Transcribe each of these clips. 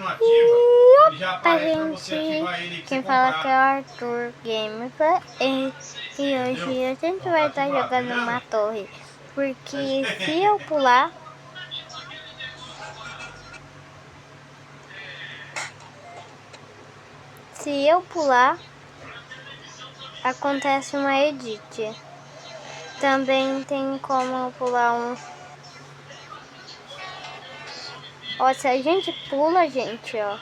não ativa, ele já aparece pra você gente, ativar ele. Quem fala que é o Arthur Gameplay. E hoje a gente vai estar jogando uma torre. Porque se eu pular... Se eu pular, acontece uma edit. Também tem como pular um... Ó, se a gente pula, gente, ó,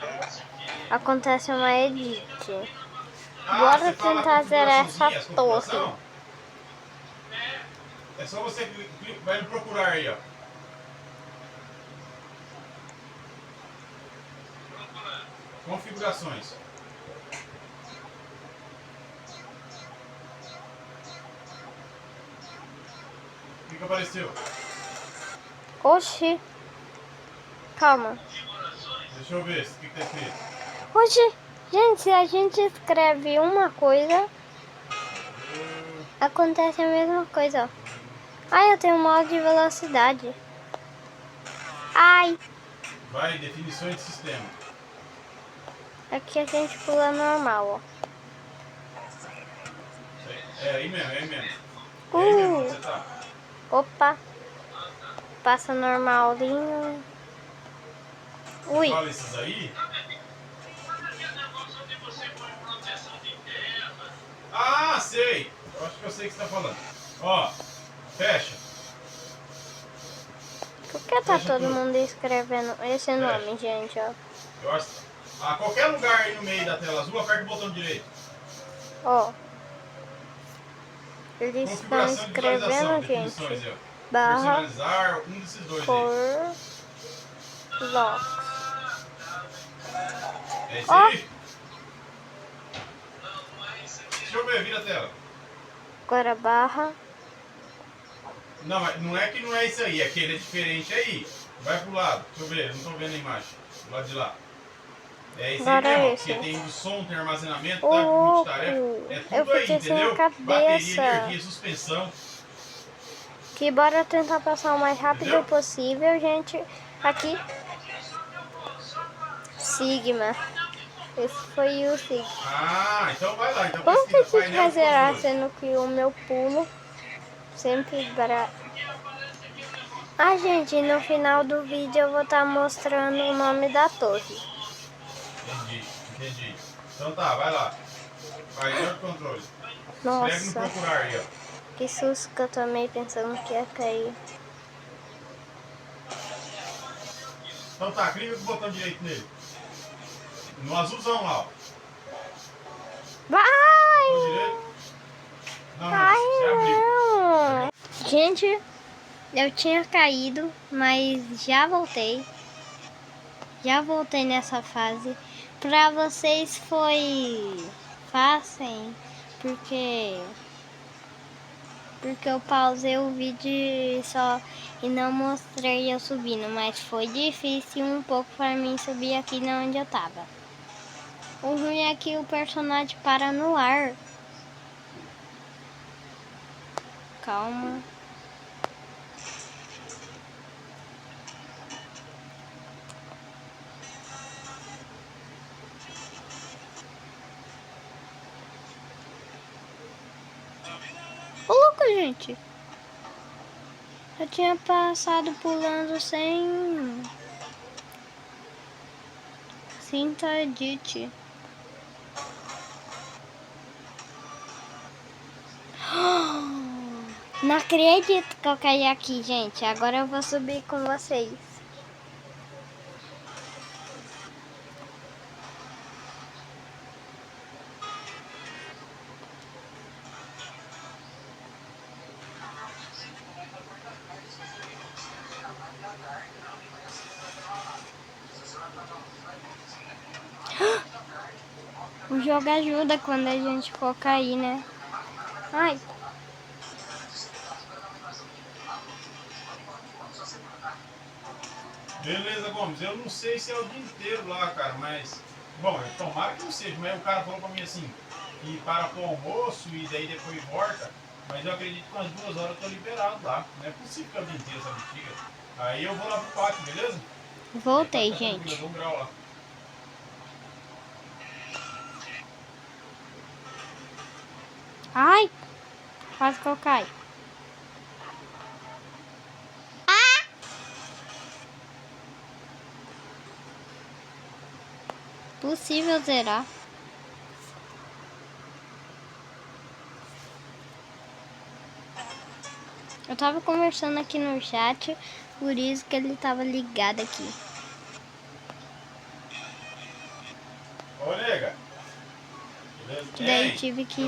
acontece uma edit. Bora tentar zerar essa torre. É só você vai procurar aí, ó. Configurações. O que apareceu? Oxi. Calma. Deixa eu ver o que tá escrito. Oxi. Gente, se a gente escreve uma coisa, acontece a mesma coisa, ó. Ai, eu tenho modo de velocidade. Ai. Vai, definições de sistema. Aqui a gente pula normal, ó. É aí mesmo, é aí mesmo. É aí mesmo onde você tá. Opa. Passa normalinho. Ui. Fala esses aí. Ah, sei. Eu acho que eu sei o que você tá falando. Ó, fecha. Por que tá todo mundo escrevendo esse nome, gente, ó? Eu acho. A qualquer lugar aí no meio da tela azul, aperta o botão direito. Ó. Eles estão escrevendo, gente. Barra personalizar um desses dois for aí. locks. É isso aí? Deixa eu ver, vira a tela. Agora barra. Não, não é que não é isso aí, é que ele é diferente aí. Vai pro lado, deixa eu ver, não tô vendo a imagem. Do lado de lá. É esse aí mesmo, porque tem o som, tem armazenamento, tá? Multitarefa. É tudo aí, entendeu? Bateria, energia, suspensão. Que bora tentar passar o mais rápido possível, gente. Aqui. Sigma. Esse foi o Sigma. Ah, então vai lá. Então como que a gente vai zerar, controle. sendo que o meu pulo sempre para... Ah, gente, no final do vídeo eu vou estar mostrando o nome da torre. Entendi. Então tá, vai lá. Painel de controle. Nossa. Escreve no procurar aí, ó. Que susto que eu tomei pensando que ia cair. Então tá, clica com o botão direito nele. No azulzão lá, ó. Vai! Não, Ai, você abriu. não! Gente, eu tinha caído, mas já voltei. Já voltei nessa fase. Pra vocês foi fácil, porque eu pausei o vídeo só e não mostrei eu subindo, mas foi difícil um pouco pra mim subir aqui na onde eu tava. O ruim é que o personagem para no ar. Calma. Ô, louco, gente. Eu tinha passado pulando sem edit. Não acredito que eu caí aqui, gente. Agora eu vou subir com vocês. O jogo ajuda quando a gente for cair, né? Ai. Beleza, Gomes. Eu não sei se é o dia inteiro lá, cara, mas... Bom, tomara que não seja, mas o cara falou pra mim assim, que para pro almoço e daí depois volta, mas eu acredito que umas 2 horas eu tô liberado lá. Não é possível que é o dia inteiro essa bexiga. Aí eu vou lá pro pátio, beleza? Voltei, gente. Eu dou um grau lá. Ai, quase que eu caio. Possível zerar. Eu tava conversando aqui no chat, por isso que ele tava ligado aqui. Ô, nega. Daí tive que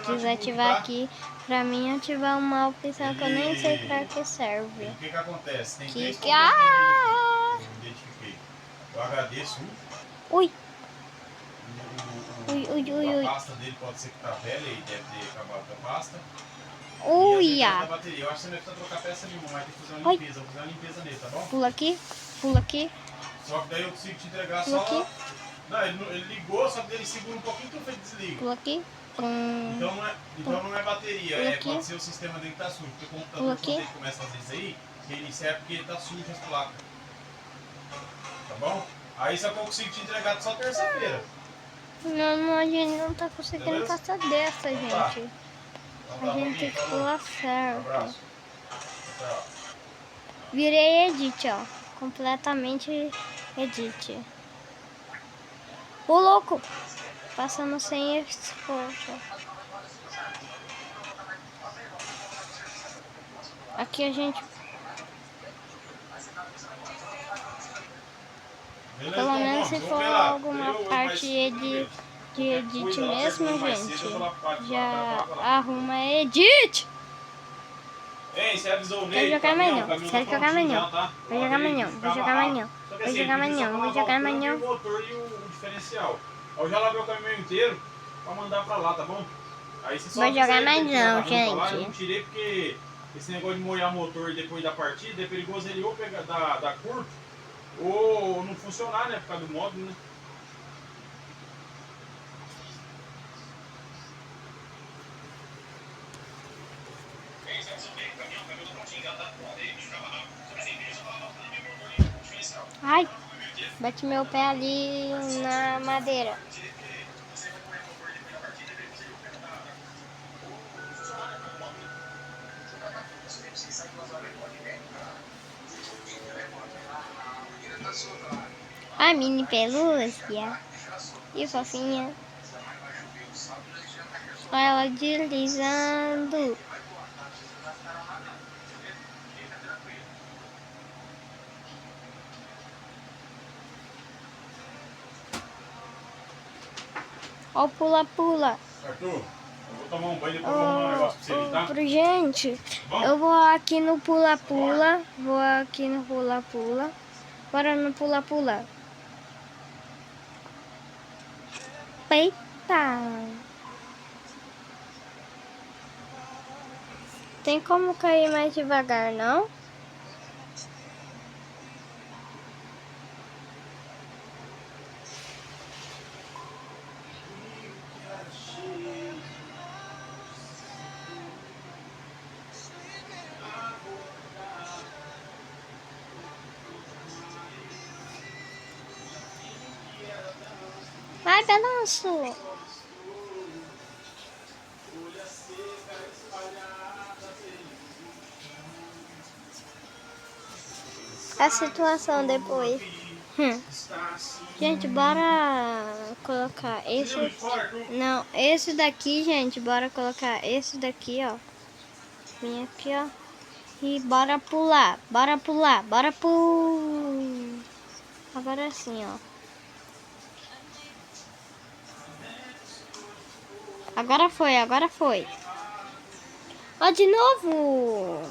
desativar aqui pra mim ativar uma opção que eu nem sei pra que serve. O que acontece? Tem três Que probleminhas aqui que eu identifiquei. Eu agradeço. Ui. A pasta dele pode ser que tá velha e deve ter acabado a pasta. Uia. Da bateria. Eu acho que você não precisa trocar peça nenhuma, mas tem que fazer uma limpeza. Eu vou fazer uma limpeza nele, tá bom? Pula aqui, pula aqui. Só que daí eu consigo te entregar Pula só... aqui. Não, ele ligou, só que ele segura um pouquinho que eu desliga. Pula aqui. Então não é bateria, Pula aqui. pode ser o sistema dele que tá sujo. Porque o computador, Pula quando aqui. ele começa a fazer isso aí, reinicia é porque tá sujo as placas. Tá bom? Aí só que eu consigo te entregar só terça-feira. Não, a gente não tá conseguindo Beleza? passar dessa, gente. Então A gente tem que pular certo. Abraço. Tchau. Virei edit, ó. Completamente edit. Ô, louco! Passando sem esforço. Aqui a gente... Beleza, Pelo então menos se vamos for lá. alguma parte de edit mesmo, gente, já arruma edit. Ei, você avisou o Quer Ney, jogar amanhã? caminhão Quer tá jogar amanhã? prontinho já, tá? Vai jogar amanhã, vai jogar amanhã. Só que Vai assim, jogar ele pediu só amanhã, pra vai lavar jogar o câmbio, amanhã. o motor e o diferencial. Eu já lavei o caminhão inteiro pra mandar pra lá, tá bom? Aí você só Vai avisa jogar ele que ele amanhã, tá pra lá. Eu gente. não tirei porque esse negócio de molhar motor depois da partida é perigoso ele ou pegar da curto ou não funcionar, né? Por causa do módulo, né? Ai, bate meu pé ali na madeira. A mini pelúcia. E fofinha. Olha ela deslizando. Ó, pula-pula. Arthur, eu vou tomar um banho e depois vou arrumar um negócio pra você, tá? Gente, eu vou aqui no pula-pula. Vou aqui no pula-pula. Bora no pula-pula. Eita! Tem como cair mais devagar, não? Vai, balanço! A situação depois. Gente, bora colocar esse aqui. Não, esse daqui, gente, bora colocar esse daqui, ó. Vem aqui, ó. E bora pular, bora pular, bora pular. Agora sim, ó. Agora foi, agora foi. Ó, de novo.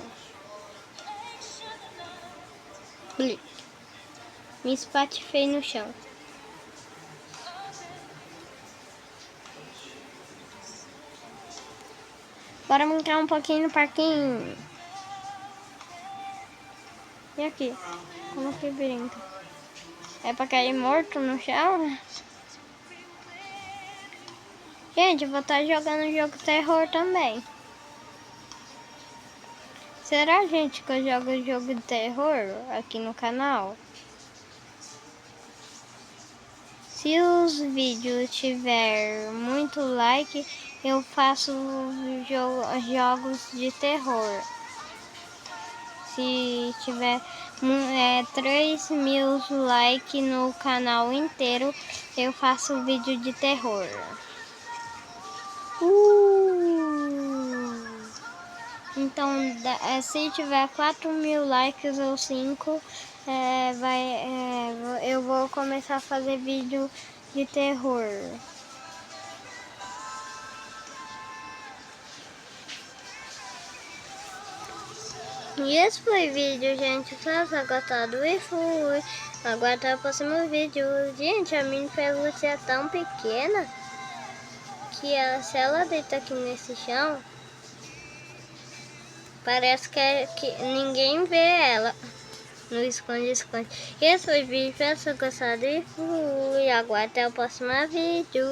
Blip. Me espatifei no chão. Bora brincar um pouquinho no parquinho. E aqui? Como que brinca? É pra cair morto no chão? Gente, eu vou estar jogando jogo terror também. Será, gente, que eu jogo jogo de terror aqui no canal? Se os vídeos tiver muito like, eu faço jogos de terror. Se tiver 3.000 likes no canal inteiro, eu faço vídeo de terror. Então, se tiver 4.000 likes ou 5, eu vou começar a fazer vídeo de terror. E esse foi o vídeo, gente. Espero que tenham gostado e fui. Aguardo o próximo vídeo. Gente, a minha pelúcia é tão pequena que se ela deita aqui nesse chão, parece que ninguém vê ela. No esconde-esconde. Esse foi o vídeo. Espero que tenham gostado e fui. Aguardo o próximo vídeo.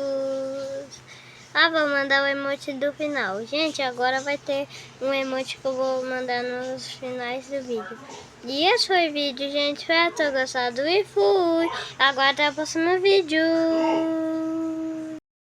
Vou mandar o emoji do final. Gente, agora vai ter um emoji que eu vou mandar nos finais do vídeo. E esse foi o vídeo, gente. Espero ter gostado e fui. Aguardo o próximo vídeo.